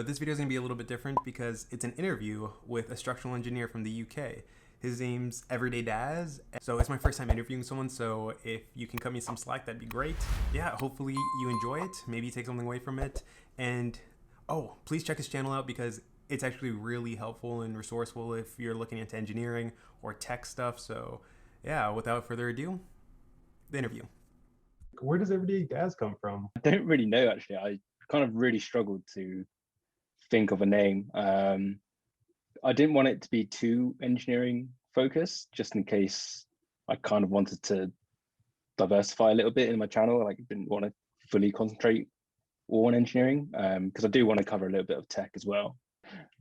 This video is going to be a little bit different because it's an interview with a structural engineer from the UK. His name's Everyday Dazz. So it's my first time interviewing someone, so if you can cut me some slack, that'd be great. Yeah, hopefully you enjoy it. Maybe take something away from it. And oh, please check his channel out because it's actually really helpful and resourceful if you're looking into engineering or tech stuff. So yeah, without further ado, the interview. Where does Everyday Dazz come from? I don't really know actually. I kind of really struggled to think of a name. I didn't want it to be too engineering focused, just in case I kind of wanted to diversify a little bit in my channel. Like, I didn't want to fully concentrate all on engineering because I do want to cover a little bit of tech as well.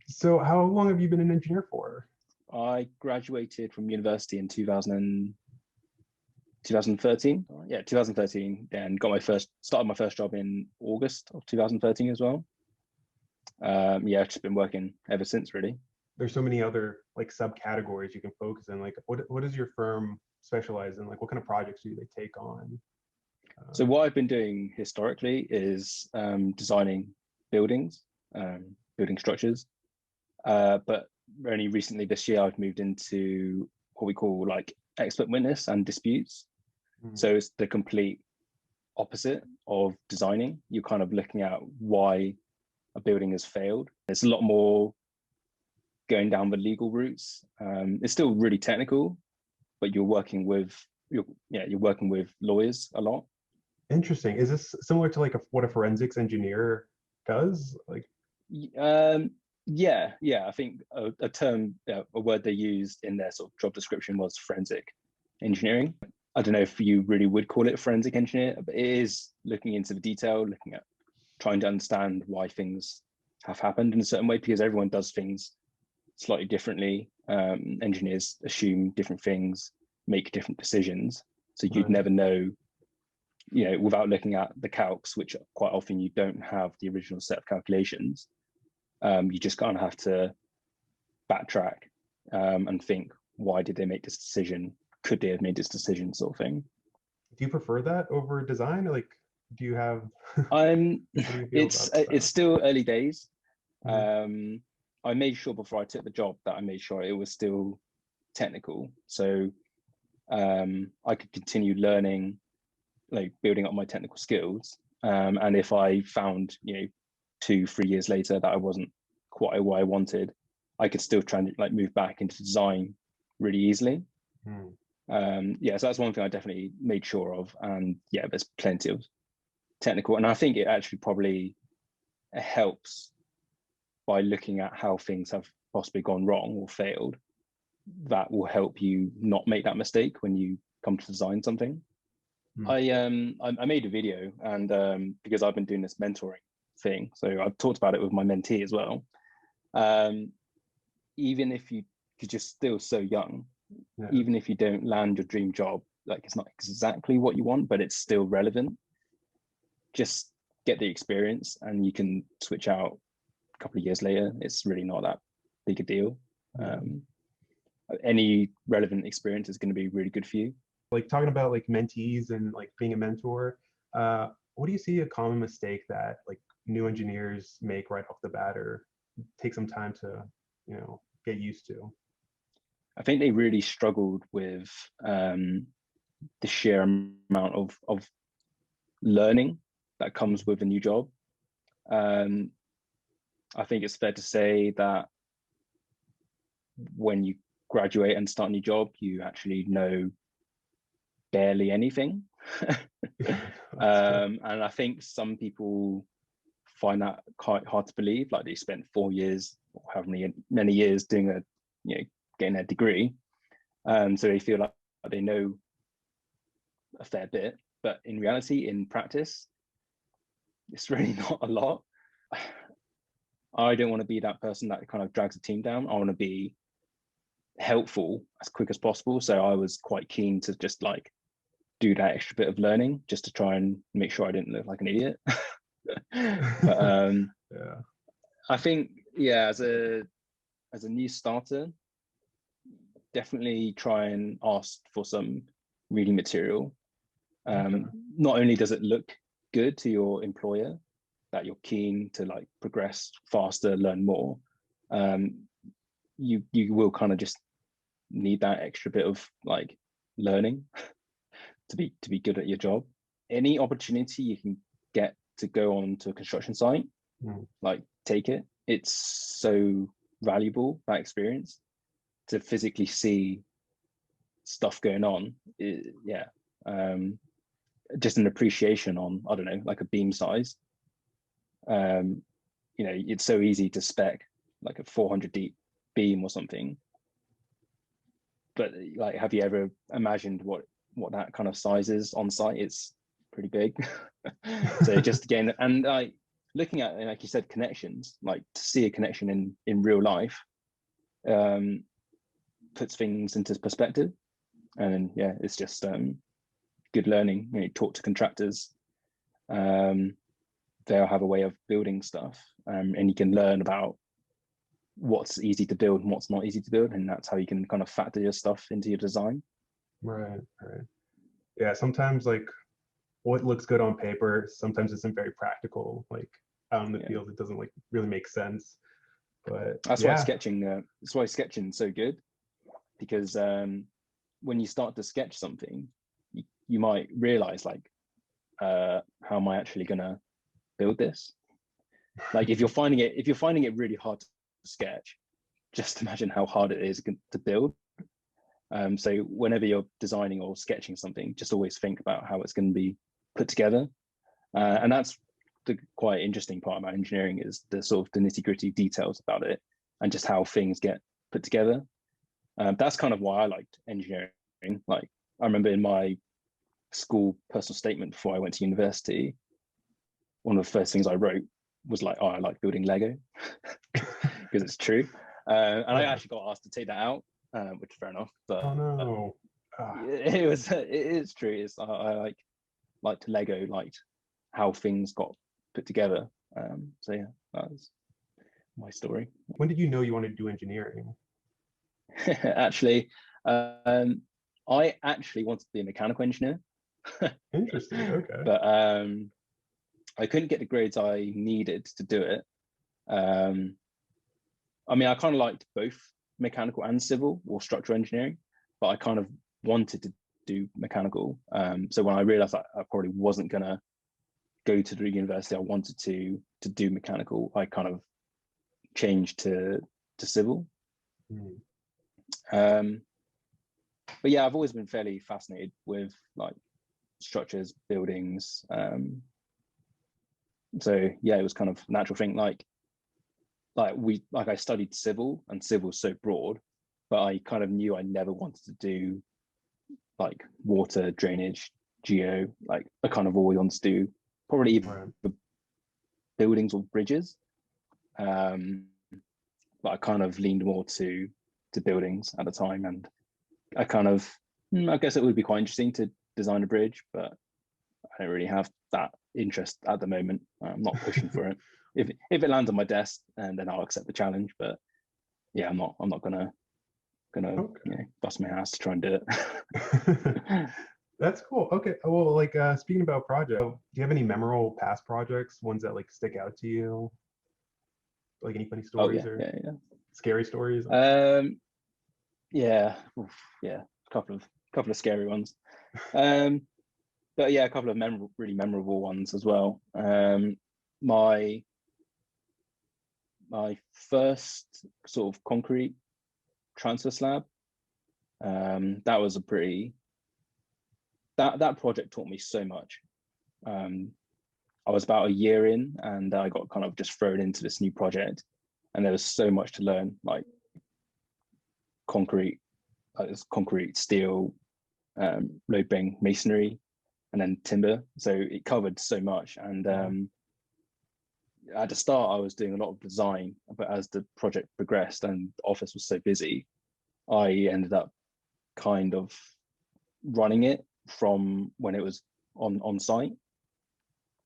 So how long have you been an engineer for? I graduated from university in 2013. Yeah, 2013, and started my first job in August of 2013 as well. Yeah, I've just been working ever since, really. There's so many other like subcategories you can focus in. Like, what does your firm specialize in? Like, what kind of projects do they take on? So what I've been doing historically is designing buildings, building structures. But only recently this year, I've moved into what we call like expert witness and disputes. So it's the complete opposite of designing. You're kind of looking at why a building has failed. It's a lot more going down the legal routes. It's still really technical, but you're working with lawyers a lot. Interesting. Is this similar to like what a forensics engineer does? Like, yeah. I think a word they used in their sort of job description was forensic engineering. I don't know if you really would call it forensic engineer, but it is looking into the detail, looking at trying to understand why things have happened in a certain way, because everyone does things slightly differently. Engineers assume different things, make different decisions. So you'd never know, without looking at the calcs, which quite often you don't have the original set of calculations. You just kind of have to backtrack and think, why did they make this decision? Could they have made this decision, sort of thing. do you prefer that over design, or like, do you have? It's still early days. I made sure before I took the job that I made sure it was still technical, so I could continue learning, like building up my technical skills. And if I found, 2-3 years later that I wasn't quite what I wanted, I could still try and like move back into design really easily. Yeah, so that's one thing I definitely made sure of. And yeah, there's plenty of technical, and I think it actually probably helps by looking at how things have possibly gone wrong or failed. That will help you not make that mistake when you come to design something. I made a video, and because I've been doing this mentoring thing, so I've talked about it with my mentee as well. Even if because you're still so young, even if you don't land your dream job, like it's not exactly what you want, but it's still relevant. Just get the experience, and you can switch out a couple of years later. It's really not that big a deal. Any relevant experience is going to be really good for you. Like, talking about like mentees and like being a mentor, what do you see a common mistake that like new engineers make right off the bat, or take some time to get used to? I think they really struggled with the sheer amount of learning that comes with a new job. I think it's fair to say that when you graduate and start a new job, you actually know barely anything. And I think some people find that quite hard to believe. Like, they spent 4 years or however many years doing getting a degree, so they feel like they know a fair bit, but in reality, in practice, it's really not a lot. I don't want to be that person that kind of drags the team down. I want to be helpful as quick as possible. So I was quite keen to just like do that extra bit of learning just to try and make sure I didn't look like an idiot. But Yeah. I think, yeah, as a new starter, definitely try and ask for some reading material. Not only does it look good to your employer, that you're keen to like progress faster, learn more, you will kind of just need that extra bit of like learning to be good at your job. Any opportunity you can get to go on to a construction site, like take it. It's so valuable, that experience, to physically see stuff going on. Just an appreciation on, I don't know, like a beam size. It's so easy to spec like a 400 deep beam or something, but like, have you ever imagined what that kind of size is on site? It's pretty big. So just again, and like looking at, like you said, connections, like to see a connection in real life, puts things into perspective. And yeah, it's just good learning. Talk to contractors, they'll have a way of building stuff, and you can learn about what's easy to build and what's not easy to build, and that's how you can kind of factor your stuff into your design. Right. Yeah, sometimes like what looks good on paper sometimes isn't very practical, like out in the field it doesn't like really make sense. But that's why sketching's so good, because when you start to sketch something, you might realize like, how am I actually gonna build this? Like if you're finding it really hard to sketch, just imagine how hard it is to build. So whenever you're designing or sketching something, just always think about how it's going to be put together. And that's the quite interesting part about engineering, is the sort of the nitty-gritty details about it and just how things get put together. That's kind of why I liked engineering. Like I remember in my school personal statement before I went to university, one of the first things I wrote was like, oh, I like building Lego, because it's true. And I actually got asked to take that out, which is fair enough. But oh no, it is true. I liked Lego, liked how things got put together. So yeah, that was my story. When did you know you wanted to do engineering? Actually, I actually wanted to be a mechanical engineer. Interesting. Okay. But I couldn't get the grades I needed to do it. I mean, I kind of liked both mechanical and civil or structural engineering, but I kind of wanted to do mechanical. So when I realized I probably wasn't going to go to the university I wanted to do mechanical, I kind of changed to civil. But yeah, I've always been fairly fascinated with like structures, buildings. So yeah, it was kind of a natural thing. Like I studied civil, and civil is so broad, but I kind of knew I never wanted to do like water, drainage, geo. Like I kind of always wanted to do probably either buildings or bridges. But I kind of leaned more to buildings at the time, and I kind of, I guess it would be quite interesting to design a bridge, but I don't really have that interest at the moment. I'm not pushing for it. If it lands on my desk, and then I'll accept the challenge. But yeah, I'm not gonna bust my ass to try and do it. That's cool. Okay. Well, like speaking about projects, do you have any memorable past projects, ones that like stick out to you? Like any funny stories or scary stories? Yeah, a couple of scary ones. But yeah, a couple of really memorable ones as well. My first sort of concrete transfer slab, that was a pretty, that project taught me so much. I was about a year in, and I got kind of just thrown into this new project, and there was so much to learn, like concrete, steel, load-bearing masonry, and then timber. So it covered so much. And at the start, I was doing a lot of design, but as the project progressed and the office was so busy, I ended up kind of running it from when it was on site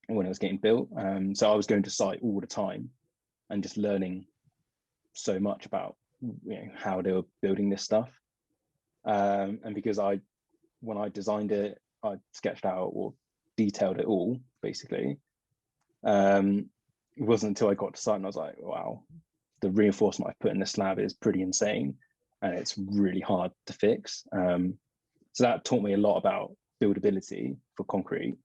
and when it was getting built. So I was going to site all the time and just learning so much about how they were building this stuff. And because when I designed it, I sketched out or detailed it all basically. It wasn't until I got to site and I was like, wow, the reinforcement I've put in the slab is pretty insane, and it's really hard to fix. So that taught me a lot about buildability for concrete.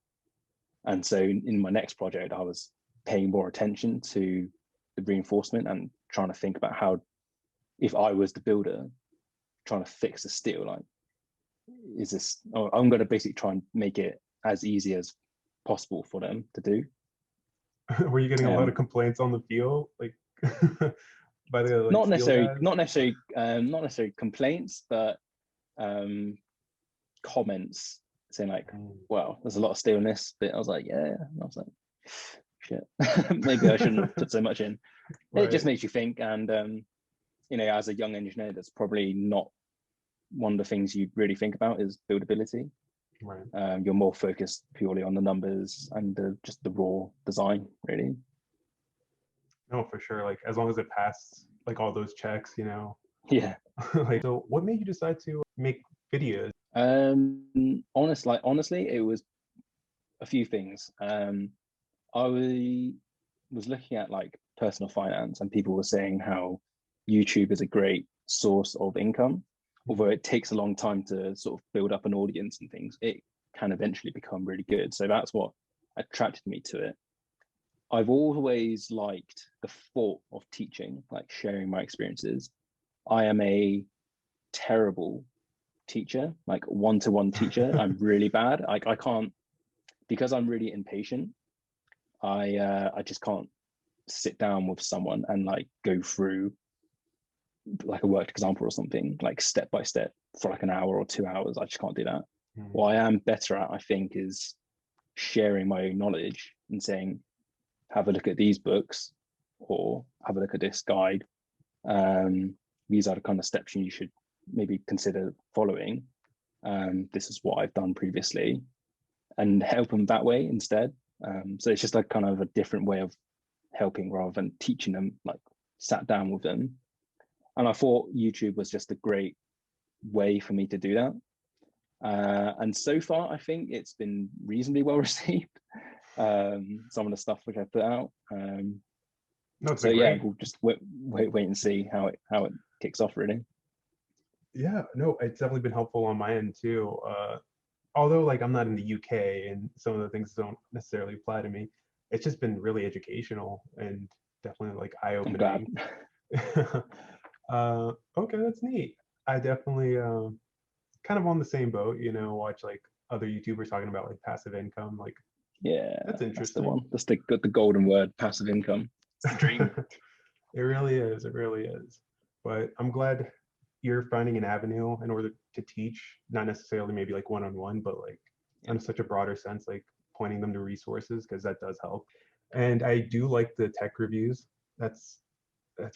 And so in my next project, I was paying more attention to the reinforcement and trying to think about how, if I was the builder trying to fix the steel, like, is this, I'm going to basically try and make it as easy as possible for them to do. Were you getting a lot of complaints on the field, like by the like, not necessarily guys? not necessarily complaints, but comments saying like, wow, there's a lot of steel in this bit. I was like, yeah. And I was like, shit, maybe I shouldn't have put so much in. Right. It just makes you think. And you know, as a young engineer, that's probably not one of the things you really think about is buildability. Right. You're more focused purely on the numbers and just the raw design, really. No, for sure. Like, as long as it passed like all those checks, you know. Yeah. Like, so what made you decide to make videos? Honestly, it was a few things. I was looking at like personal finance, and people were saying how YouTube is a great source of income. Although it takes a long time to sort of build up an audience and things, it can eventually become really good. So that's what attracted me to it. I've always liked the thought of teaching, like sharing my experiences. I am a terrible teacher, like one-to-one teacher. I'm really bad. I can't, because I'm really impatient. I just can't sit down with someone and like go through like a worked example or something, like step by step for like an hour or 2 hours. I just can't do that. What I am better at, I think, is sharing my own knowledge and saying, have a look at these books or have a look at this guide. These are the kind of steps you should maybe consider following. This is what I've done previously, and help them that way instead. So it's just like kind of a different way of helping rather than teaching them, like sat down with them. And I thought YouTube was just a great way for me to do that. And so far, I think it's been reasonably well received. Some of the stuff which I put out. No, so yeah, we'll just wait and see how it kicks off, really. Yeah, no, it's definitely been helpful on my end too. Although like I'm not in the UK and some of the things don't necessarily apply to me, it's just been really educational and definitely like eye-opening. Okay, that's neat. I definitely kind of on the same boat, you know, watch like other YouTubers talking about like passive income. Like, yeah, that's interesting. That's the golden word, passive income. It's the dream. It really is. It really is. But I'm glad you're finding an avenue in order to teach, not necessarily maybe like one-on-one, but like in such a broader sense, like pointing them to resources, because that does help. And I do like the tech reviews. That's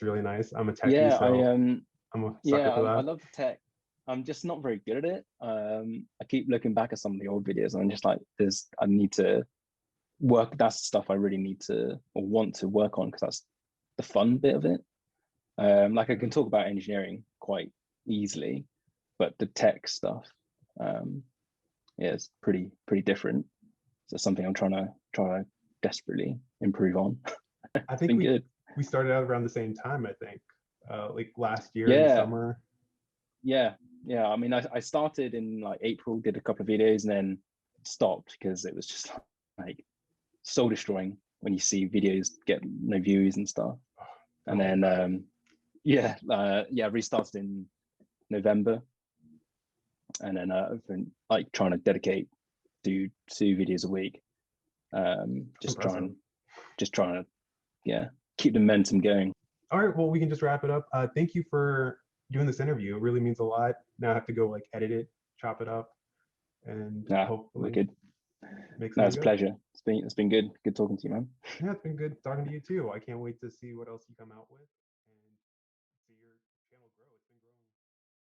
really nice. I'm a techie, so I'm a sucker for that. I love the tech. I'm just not very good at it. I keep looking back at some of the old videos and I'm just like, I need to work. That's the stuff I really need to or want to work on, because that's the fun bit of it. Like I can talk about engineering quite easily, but the tech stuff, it's pretty different. So something I'm trying to desperately improve on. I think we started out around the same time, I think, like last year in the summer. Yeah. I mean, I started in like April, did a couple of videos, and then stopped because it was just like soul destroying when you see videos get no views and stuff. And then restarted in November, and then I've been like trying to do 2 videos a week. Just trying to keep the momentum going. All right, well, we can just wrap it up. Thank you for doing this interview. It really means a lot. Now I have to go like edit it, chop it up, and hopefully good. No, it's a pleasure. It's been good talking to you, man. Yeah, it's been good talking to you too. I can't wait to see what else you come out with.